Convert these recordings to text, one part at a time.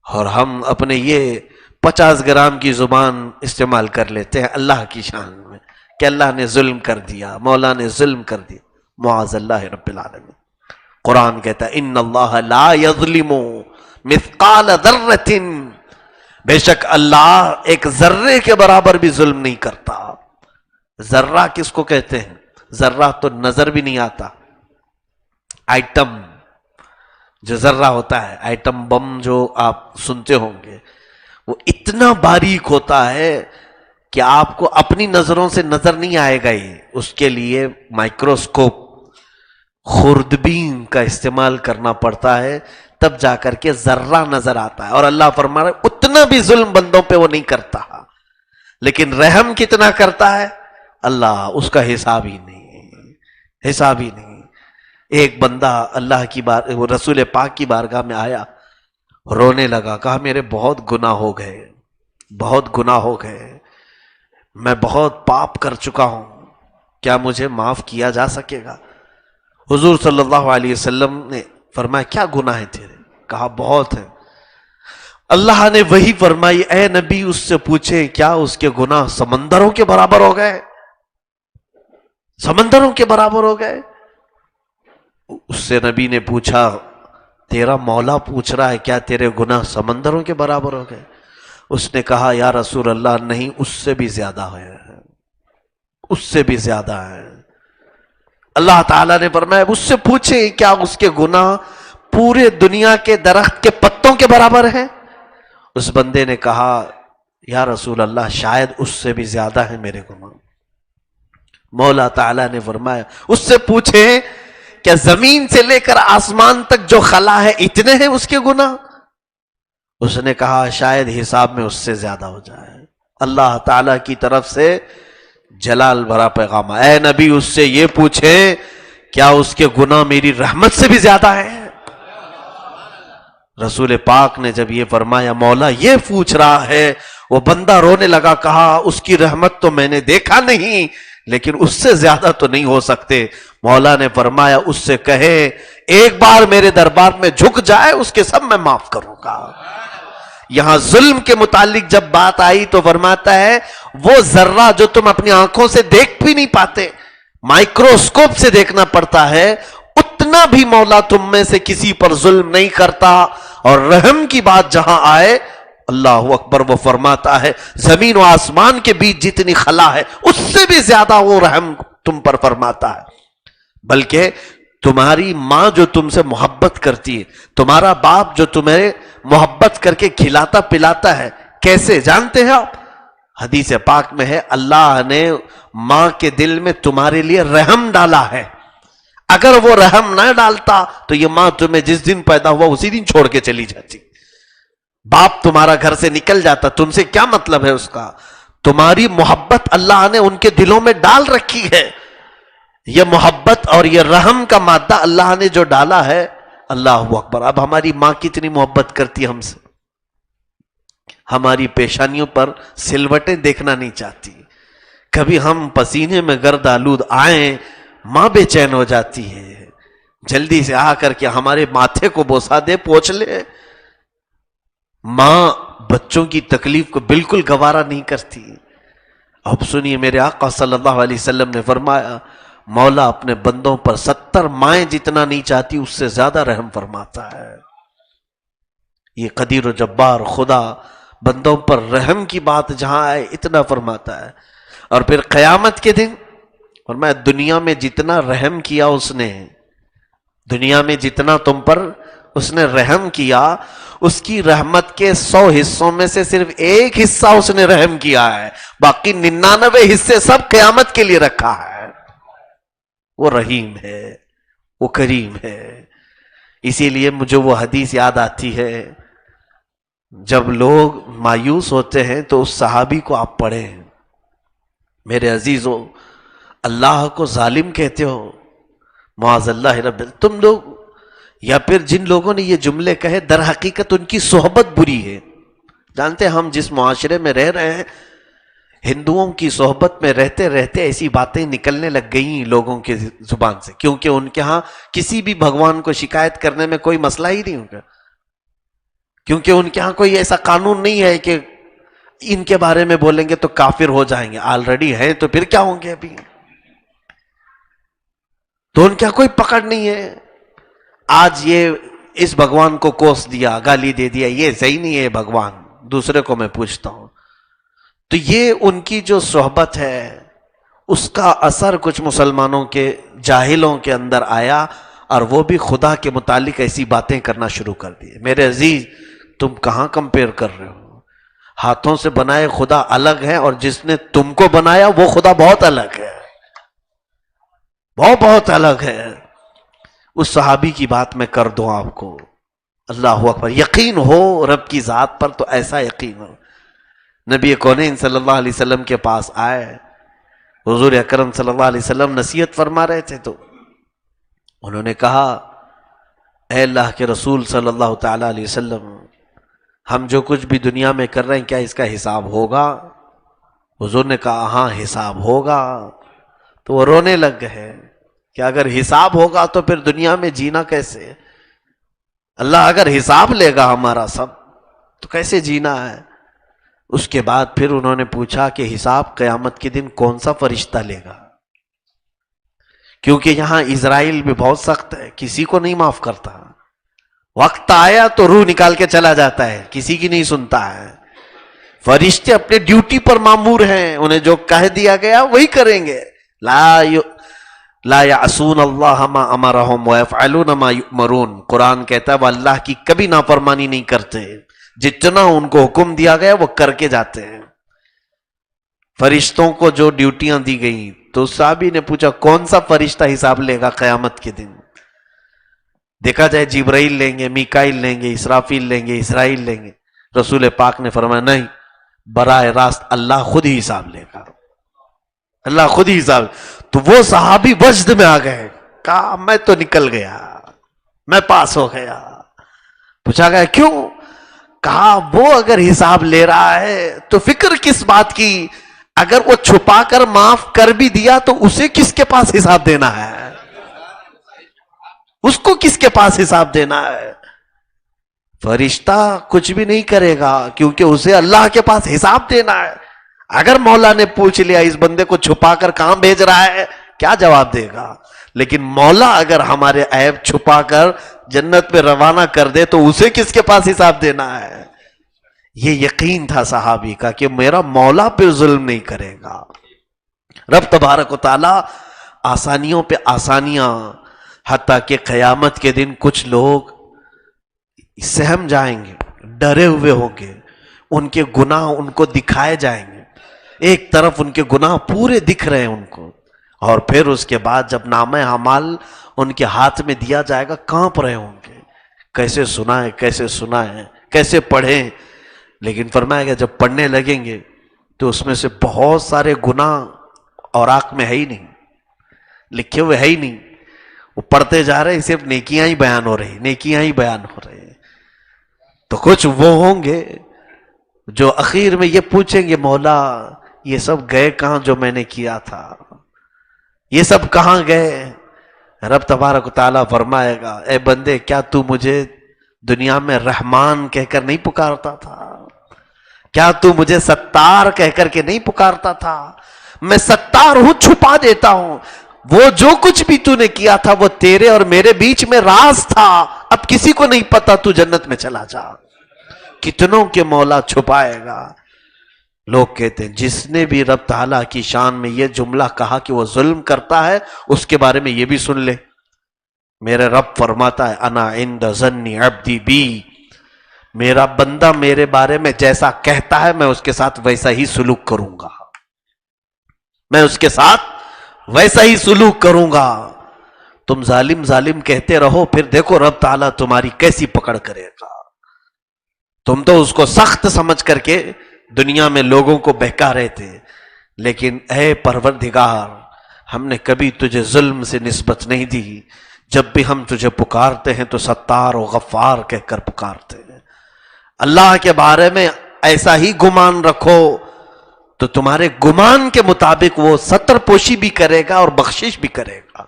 اور ہم اپنے یہ 50 گرام کی زبان استعمال کر لیتے ہیں اللہ کی شان میں کہ اللہ نے ظلم کر دیا، مولا نے ظلم کر دیا، معاذ اللہ رب العالمین۔ قرآن کہتا ہے ان اللہ لا یظلم مثقال ذرۃ، بے شک اللہ ایک ذرے کے برابر بھی ظلم نہیں کرتا۔ ذرہ کس کو کہتے ہیں؟ ذرہ تو نظر بھی نہیں آتا، آئٹم جو ذرہ ہوتا ہے، آئٹم بم جو آپ سنتے ہوں گے، وہ اتنا باریک ہوتا ہے کہ آپ کو اپنی نظروں سے نظر نہیں آئے گا ہی، اس کے لیے مائکروسکوپ خوردبین کا استعمال کرنا پڑتا ہے، تب جا کر کے ذرہ نظر آتا ہے۔ اور اللہ فرما رہا ہے اتنا بھی ظلم بندوں پہ وہ نہیں کرتا، لیکن رحم کتنا کرتا ہے اللہ، اس کا حساب ہی نہیں، حساب ہی نہیں۔ ایک بندہ اللہ کی رسول پاک کی بارگاہ میں آیا، رونے لگا، کہا میرے بہت گناہ ہو گئے، بہت گناہ ہو گئے، میں بہت پاپ کر چکا ہوں، کیا مجھے معاف کیا جا سکے گا؟ حضور صلی اللہ علیہ وسلم نے فرمایا کیا گناہ ہے تیرے؟ کہا بہت ہیں۔ اللہ نے وہی فرمائی اے نبی اس سے پوچھے کیا اس کے گناہ سمندروں کے برابر ہو گئے؟ سمندروں کے برابر ہو گئے؟ اس سے نبی نے پوچھا تیرا مولا پوچھ رہا ہے کیا تیرے گناہ سمندروں کے برابر ہو گئے؟ اس نے کہا یا رسول اللہ نہیں، اس سے بھی زیادہ ہے، اس سے بھی زیادہ ہے۔ اللہ تعالیٰ نے فرمایا اس سے پوچھیں کیا اس کے گناہ پورے دنیا کے درخت کے پتوں کے برابر ہیں؟ اس بندے نے کہا یا رسول اللہ شاید اس سے بھی زیادہ ہیں میرے گناہ۔ مولا تعالیٰ نے فرمایا اس سے پوچھیں کیا زمین سے لے کر آسمان تک جو خلا ہے اتنے ہیں اس کے گناہ؟ اس نے کہا شاید حساب میں اس سے زیادہ ہو جائے۔ اللہ تعالیٰ کی طرف سے جلال بھرا پیغام، اے نبی اس سے یہ پوچھیں کیا اس کے گناہ میری رحمت سے بھی زیادہ ہے؟ رسول پاک نے جب یہ فرمایا مولا یہ پوچھ رہا ہے، وہ بندہ رونے لگا، کہا اس کی رحمت تو میں نے دیکھا نہیں لیکن اس سے زیادہ تو نہیں ہو سکتے۔ مولا نے فرمایا اس سے کہے ایک بار میرے دربار میں جھک جائے اس کے سب میں معاف کروں گا۔ یہاں ظلم کے متعلق جب بات آئی تو فرماتا ہے وہ ذرہ جو تم اپنی آنکھوں سے دیکھ بھی نہیں پاتے، مائکروسکوپ سے دیکھنا پڑتا ہے، اتنا بھی مولا تم میں سے کسی پر ظلم نہیں کرتا۔ اور رحم کی بات جہاں آئے اللہ اکبر، وہ فرماتا ہے زمین و آسمان کے بیچ جتنی خلا ہے اس سے بھی زیادہ وہ رحم تم پر فرماتا ہے۔ بلکہ تمہاری ماں جو تم سے محبت کرتی ہے، تمہارا باپ جو تمہیں محبت کر کے کھلاتا پلاتا ہے، کیسے جانتے ہیں آپ؟ حدیث پاک میں ہے اللہ نے ماں کے دل میں تمہارے لیے رحم ڈالا ہے، اگر وہ رحم نہ ڈالتا تو یہ ماں تمہیں جس دن پیدا ہوا اسی دن چھوڑ کے چلی جاتی۔ باپ تمہارا گھر سے نکل جاتا، تم سے کیا مطلب ہے اس کا؟ تمہاری محبت اللہ نے ان کے دلوں میں ڈال رکھی ہے، یہ محبت اور یہ رحم کا مادہ اللہ نے جو ڈالا ہے، اللہ اکبر۔ اب ہماری ماں کتنی محبت کرتی ہے ہم سے، ہماری پیشانیوں پر سلوٹیں دیکھنا نہیں چاہتی، کبھی ہم پسینے میں گرد آلود آئیں ماں بے چین ہو جاتی ہے، جلدی سے آ کر کے ہمارے ماتھے کو بوسا دے، پوچھ لے۔ ماں بچوں کی تکلیف کو بالکل گوارا نہیں کرتی۔ اب سنیے میرے آقا صلی اللہ علیہ وسلم نے فرمایا مولا اپنے بندوں پر 70 مائیں جتنا نہیں چاہتی اس سے زیادہ رحم فرماتا ہے۔ یہ قدیر و جبار خدا بندوں پر رحم کی بات جہاں آئے اتنا فرماتا ہے۔ اور پھر قیامت کے دن فرمایا دنیا میں جتنا رحم کیا اس نے، دنیا میں جتنا تم پر اس نے رحم کیا، اس کی رحمت کے 100 حصوں میں سے صرف ایک حصہ اس نے رحم کیا ہے، باقی 99 حصے سب قیامت کے لیے رکھا ہے۔ وہ رحیم ہے، وہ کریم ہے۔ اسی لیے مجھے وہ حدیث یاد آتی ہے، جب لوگ مایوس ہوتے ہیں تو اس صحابی کو آپ پڑھیں، میرے عزیزو اللہ کو ظالم کہتے ہو، معاذ اللہ رب، تم لوگ یا پھر جن لوگوں نے یہ جملے کہے در حقیقت ان کی صحبت بری ہے۔ جانتے ہیں ہم جس معاشرے میں رہ رہے ہیں، ہندوؤں کی صحبت میں رہتے رہتے ایسی باتیں نکلنے لگ گئی لوگوں کی زبان سے، کیونکہ ان کے ہاں کسی بھی بھگوان کو شکایت کرنے میں کوئی مسئلہ ہی نہیں ہوگا۔ کیونکہ ان کے ہاں کوئی ایسا قانون نہیں ہے کہ ان کے بارے میں بولیں گے تو کافر ہو جائیں گے، آلریڈی ہیں تو پھر کیا ہوں گے ابھی. تو ان کا کوئی پکڑ نہیں ہے. آج یہ اس بھگوان کو کوس دیا، گالی دے دیا، یہ صحیح نہیں ہے بھگوان، دوسرے کو میں پوچھتا ہوں. تو یہ ان کی جو صحبت ہے اس کا اثر کچھ مسلمانوں کے جاہلوں کے اندر آیا، اور وہ بھی خدا کے متعلق ایسی باتیں کرنا شروع کر دیے. میرے عزیز، تم کہاں کمپیئر کر رہے ہو؟ ہاتھوں سے بنائے خدا الگ ہے، اور جس نے تم کو بنایا وہ خدا بہت الگ ہے، بہت الگ ہے. اس صحابی کی بات میں کر دوں آپ کو. اللہ اکبر. یقین ہو رب کی ذات پر تو ایسا یقین ہو. نبی کونین صلی اللہ علیہ وسلم کے پاس آئے، حضور اکرم صلی اللہ علیہ وسلم نصیحت فرما رہے تھے، تو انہوں نے کہا اے اللہ کے رسول صلی اللہ تعالی علیہ وسلم، ہم جو کچھ بھی دنیا میں کر رہے ہیں کیا اس کا حساب ہوگا؟ حضور نے کہا ہاں حساب ہوگا. تو وہ رونے لگ گئے کہ اگر حساب ہوگا تو پھر دنیا میں جینا کیسے؟ اللہ اگر حساب لے گا ہمارا سب تو کیسے جینا ہے؟ اس کے بعد پھر انہوں نے پوچھا کہ حساب قیامت کے دن کون سا فرشتہ لے گا؟ کیونکہ یہاں اسرائیل بھی بہت سخت ہے، کسی کو نہیں معاف کرتا. وقت آیا تو روح نکال کے چلا جاتا ہے، کسی کی نہیں سنتا ہے. فرشتے اپنے ڈیوٹی پر مامور ہیں، انہیں جو کہہ دیا گیا وہی کریں گے. لا یعصون اللہ ما امرہم ویفعلون ما یؤمرون. قرآن کہتا ہے وہ اللہ کی کبھی نافرمانی نہیں کرتے، جتنا ان کو حکم دیا گیا وہ کر کے جاتے ہیں. فرشتوں کو جو ڈیوٹیاں دی گئیں، تو صحابی نے پوچھا کون سا فرشتہ حساب لے گا قیامت کے دن؟ دیکھا جائے جبرائیل لیں گے، میکائیل لیں گے، اسرافیل لیں گے، اسرائیل لیں گے. رسول پاک نے فرمایا نہیں، براہ راست اللہ خود ہی حساب لے گا، اللہ خود ہی حساب. تو وہ صحابی وجد میں آ گئے، کہا میں تو نکل گیا، میں پاس ہو گیا. پوچھا گیا کیوں؟ کہا وہ اگر حساب لے رہا ہے تو فکر کس بات کی؟ اگر وہ چھپا کر معاف کر بھی دیا تو اسے کس کے پاس حساب دینا ہے؟ اس کو کس کے پاس حساب دینا ہے؟ فرشتہ کچھ بھی نہیں کرے گا، کیونکہ اسے اللہ کے پاس حساب دینا ہے. اگر مولا نے پوچھ لیا اس بندے کو چھپا کر کہاں بھیج رہا ہے، کیا جواب دے گا؟ لیکن مولا اگر ہمارے عیب چھپا کر جنت میں روانہ کر دے تو اسے کس کے پاس حساب دینا ہے؟ یہ یقین تھا صحابی کا کہ میرا مولا پہ ظلم نہیں کرے گا. رب تبارک و تعالی آسانیوں پہ آسانیاں، حتیٰ کہ قیامت کے دن کچھ لوگ سہم جائیں گے، ڈرے ہوئے ہوں گے، ان کے گناہ ان کو دکھائے جائیں گے. ایک طرف ان کے گناہ پورے دکھ رہے ہیں ان کو، اور پھر اس کے بعد جب نامہ اعمال ان کے ہاتھ میں دیا جائے گا کانپ رہے ہوں گے، کیسے سنائیں کیسے سنائیں کیسے پڑھیں. لیکن فرمایا گیا جب پڑھنے لگیں گے تو اس میں سے بہت سارے گناہ اوراق میں ہے ہی نہیں، لکھے ہوئے ہے ہی نہیں، وہ پڑھتے جا رہے ہیں، صرف نیکیاں ہی بیان ہو رہی، نیکیاں ہی بیان ہو رہے ہیں. تو کچھ وہ ہوں گے جو اخیر میں یہ پوچھیں گے مولا یہ سب گئے کہاں جو میں نے کیا تھا، یہ سب کہاں گئے؟ رب تبارک و تعالیٰ فرمائے گا اے بندے کیا تو مجھے دنیا میں رحمان کہہ کر نہیں پکارتا تھا؟ کیا تو مجھے ستار کہہ کر کے نہیں پکارتا تھا؟ میں ستار ہوں، چھپا دیتا ہوں. وہ جو کچھ بھی تو نے کیا تھا وہ تیرے اور میرے بیچ میں راز تھا، اب کسی کو نہیں پتا، تو جنت میں چلا جا. کتنوں کے مولا چھپائے گا. لوگ کہتے ہیں جس نے بھی رب تعالیٰ کی شان میں یہ جملہ کہا کہ وہ ظلم کرتا ہے، اس کے بارے میں یہ بھی سن لے. میرے رب فرماتا ہے انا عند ظن عبدی بی، میرا بندہ میرے بارے میں جیسا کہتا ہے میں اس کے ساتھ ویسا ہی سلوک کروں گا، میں اس کے ساتھ ویسا ہی سلوک کروں گا. تم ظالم ظالم کہتے رہو، پھر دیکھو رب تعالیٰ تمہاری کیسی پکڑ کرے گا. تم تو اس کو سخت سمجھ کر کے دنیا میں لوگوں کو بہکا رہے تھے، لیکن اے پروردگار ہم نے کبھی تجھے ظلم سے نسبت نہیں دی. جب بھی ہم تجھے پکارتے ہیں تو ستار و غفار کہہ کر پکارتے ہیں. اللہ کے بارے میں ایسا ہی گمان رکھو تو تمہارے گمان کے مطابق وہ ستر پوشی بھی کرے گا اور بخشش بھی کرے گا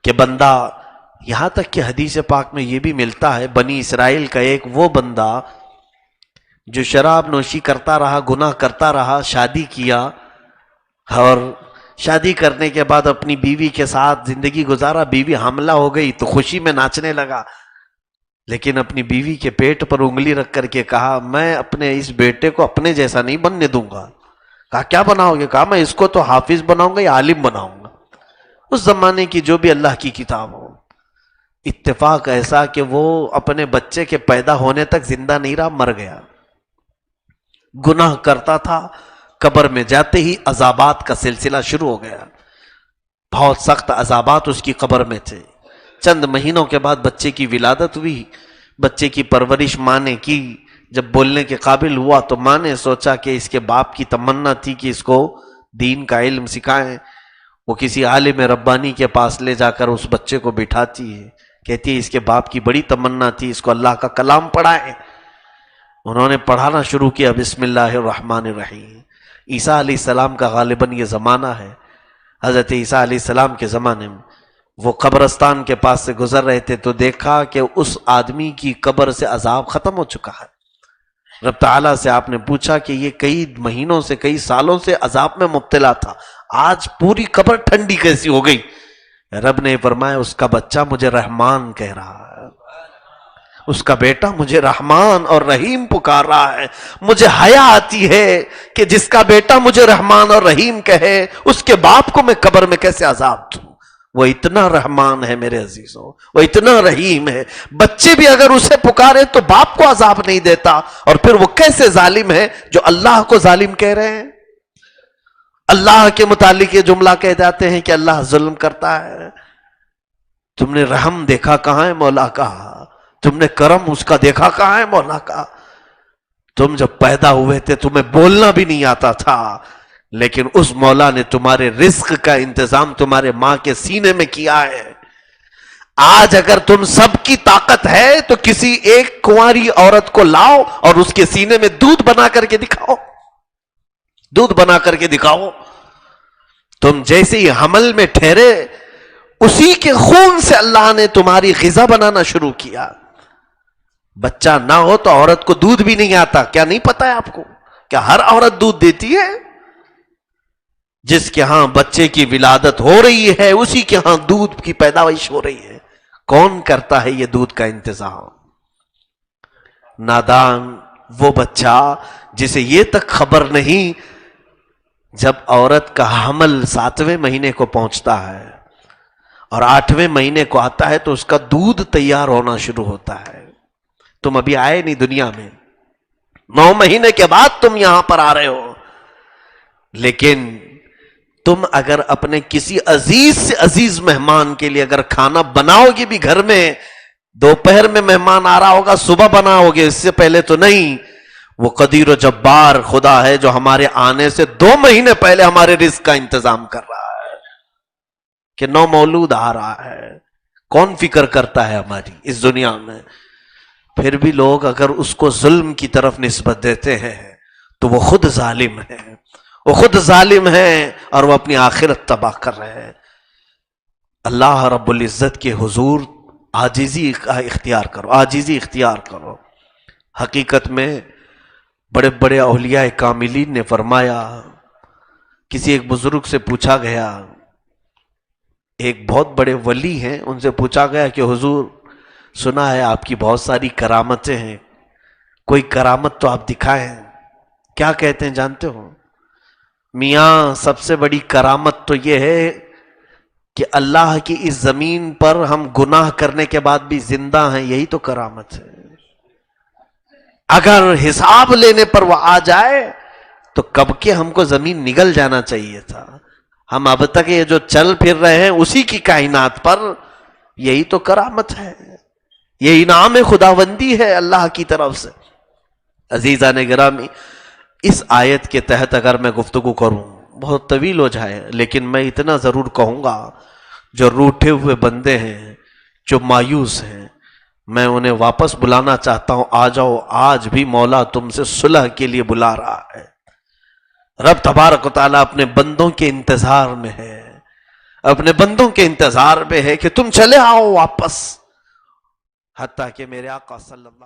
کہ بندہ یہاں تک کہ حدیث پاک میں یہ بھی ملتا ہے، بنی اسرائیل کا ایک وہ بندہ جو شراب نوشی کرتا رہا، گناہ کرتا رہا، شادی کیا اور شادی کرنے کے بعد اپنی بیوی کے ساتھ زندگی گزارا، بیوی حاملہ ہو گئی تو خوشی میں ناچنے لگا، لیکن اپنی بیوی کے پیٹ پر انگلی رکھ کر کے کہا میں اپنے اس بیٹے کو اپنے جیسا نہیں بننے دوں گا۔ کہا کیا بناؤ گے؟ کہا میں اس کو تو حافظ بناؤں گا یا عالم بناؤں گا، اس زمانے کی جو بھی اللہ کی کتاب ہو۔ اتفاق ایسا کہ وہ اپنے بچے کے پیدا ہونے تک زندہ نہیں رہا، مر گیا۔ گناہ کرتا تھا، قبر میں جاتے ہی عذابات کا سلسلہ شروع ہو گیا، بہت سخت عذابات اس کی قبر میں تھے۔ چند مہینوں کے بعد بچے کی ولادت ہوئی، بچے کی پرورش ماں نے کی، جب بولنے کے قابل ہوا تو ماں نے سوچا کہ اس کے باپ کی تمنا تھی کہ اس کو دین کا علم سکھائیں، وہ کسی عالم ربانی کے پاس لے جا کر اس بچے کو بٹھاتی ہے، کہتی ہے اس کے باپ کی بڑی تمنا تھی اس کو اللہ کا کلام پڑھائیں۔ انہوں نے پڑھانا شروع کیا، بسم اللہ الرحمن الرحیم۔ عیسیٰ علیہ السلام کا غالباً یہ زمانہ ہے، حضرت عیسیٰ علیہ السلام کے زمانے میں وہ قبرستان کے پاس سے گزر رہے تھے تو دیکھا کہ اس آدمی کی قبر سے عذاب ختم ہو چکا ہے۔ رب تعالیٰ سے آپ نے پوچھا کہ یہ کئی مہینوں سے کئی سالوں سے عذاب میں مبتلا تھا، آج پوری قبر ٹھنڈی کیسی ہو گئی؟ رب نے فرمایا اس کا بچہ مجھے رحمان کہہ رہا ہے، اس کا بیٹا مجھے رحمان اور رحیم پکار رہا ہے۔ مجھے حیا آتی ہے کہ جس کا بیٹا مجھے رحمان اور رحیم کہے اس کے باپ کو میں قبر میں کیسے عذاب دوں؟ وہ اتنا رحمان ہے میرے عزیزوں، وہ اتنا رحیم ہے، بچے بھی اگر اسے پکارے تو باپ کو عذاب نہیں دیتا، اور پھر وہ کیسے ظالم ہے جو اللہ کو ظالم کہہ رہے ہیں؟ اللہ کے متعلق یہ جملہ کہہ جاتے ہیں کہ اللہ ظلم کرتا ہے۔ تم نے رحم دیکھا کہاں ہے مولا کا؟ تم نے کرم اس کا دیکھا کہاں ہے مولا کا؟ تم جب پیدا ہوئے تھے تمہیں بولنا بھی نہیں آتا تھا، لیکن اس مولا نے تمہارے رزق کا انتظام تمہارے ماں کے سینے میں کیا ہے۔ آج اگر تم سب کی طاقت ہے تو کسی ایک کنواری عورت کو لاؤ اور اس کے سینے میں دودھ بنا کر کے دکھاؤ، دودھ بنا کر کے دکھاؤ۔ تم جیسے ہی حمل میں ٹھہرے اسی کے خون سے اللہ نے تمہاری غذا بنانا شروع کیا۔ بچہ نہ ہو تو عورت کو دودھ بھی نہیں آتا، کیا نہیں پتا ہے آپ کو؟ کیا ہر عورت دودھ دیتی ہے؟ جس کے ہاں بچے کی ولادت ہو رہی ہے اسی کے ہاں دودھ کی پیداوش ہو رہی ہے۔ کون کرتا ہے یہ دودھ کا انتظام؟ نادان وہ بچہ جسے یہ تک خبر نہیں، جب عورت کا حمل 7ویں مہینے کو پہنچتا ہے اور 8ویں مہینے کو آتا ہے تو اس کا دودھ تیار ہونا شروع ہوتا ہے۔ تم ابھی آئے نہیں دنیا میں، 9 مہینے کے بعد تم یہاں پر آ رہے ہو، لیکن تم اگر اپنے کسی عزیز سے عزیز مہمان کے لیے اگر کھانا بناؤ گے بھی گھر میں، دوپہر میں مہمان آ رہا ہوگا صبح بناؤ گے، اس سے پہلے تو نہیں، وہ قدیر و جبار خدا ہے جو ہمارے آنے سے 2 مہینے پہلے ہمارے رزق کا انتظام کر رہا ہے کہ 9 مولود آ رہا ہے۔ کون فکر کرتا ہے ہماری اس دنیا میں؟ پھر بھی لوگ اگر اس کو ظلم کی طرف نسبت دیتے ہیں تو وہ خود ظالم ہے، وہ خود ظالم ہیں اور وہ اپنی آخرت تباہ کر رہے ہیں۔ اللہ رب العزت کے حضور عاجزی کا اختیار کرو، عاجزی اختیار کرو۔ حقیقت میں بڑے بڑے اولیاء کاملین نے فرمایا، کسی ایک بزرگ سے پوچھا گیا، ایک بہت بڑے ولی ہیں، ان سے پوچھا گیا کہ حضور سنا ہے آپ کی بہت ساری کرامتیں ہیں، کوئی کرامت تو آپ دکھائیں۔ کیا کہتے ہیں جانتے ہو؟ میاں سب سے بڑی کرامت تو یہ ہے کہ اللہ کی اس زمین پر ہم گناہ کرنے کے بعد بھی زندہ ہیں، یہی تو کرامت ہے۔ اگر حساب لینے پر وہ آ جائے تو کب کے ہم کو زمین نگل جانا چاہیے تھا۔ ہم اب تک یہ جو چل پھر رہے ہیں اسی کی کائنات پر، یہی تو کرامت ہے، یہ انعام خداوندی ہے اللہ کی طرف سے۔ عزیزان گرامی، اس آیت کے تحت اگر میں گفتگو کروں بہت طویل ہو جائے، لیکن میں اتنا ضرور کہوں گا، جو روٹھے ہوئے بندے ہیں، جو مایوس ہیں، میں انہیں واپس بلانا چاہتا ہوں، آ جاؤ، آج بھی مولا تم سے صلح کے لیے بلا رہا ہے۔ رب تبارک و تعالیٰ اپنے بندوں کے انتظار میں ہے۔ اپنے بندوں کے انتظار میں ہے کہ تم چلے آؤ واپس، حتیٰ کہ میرے آقا صلی اللہ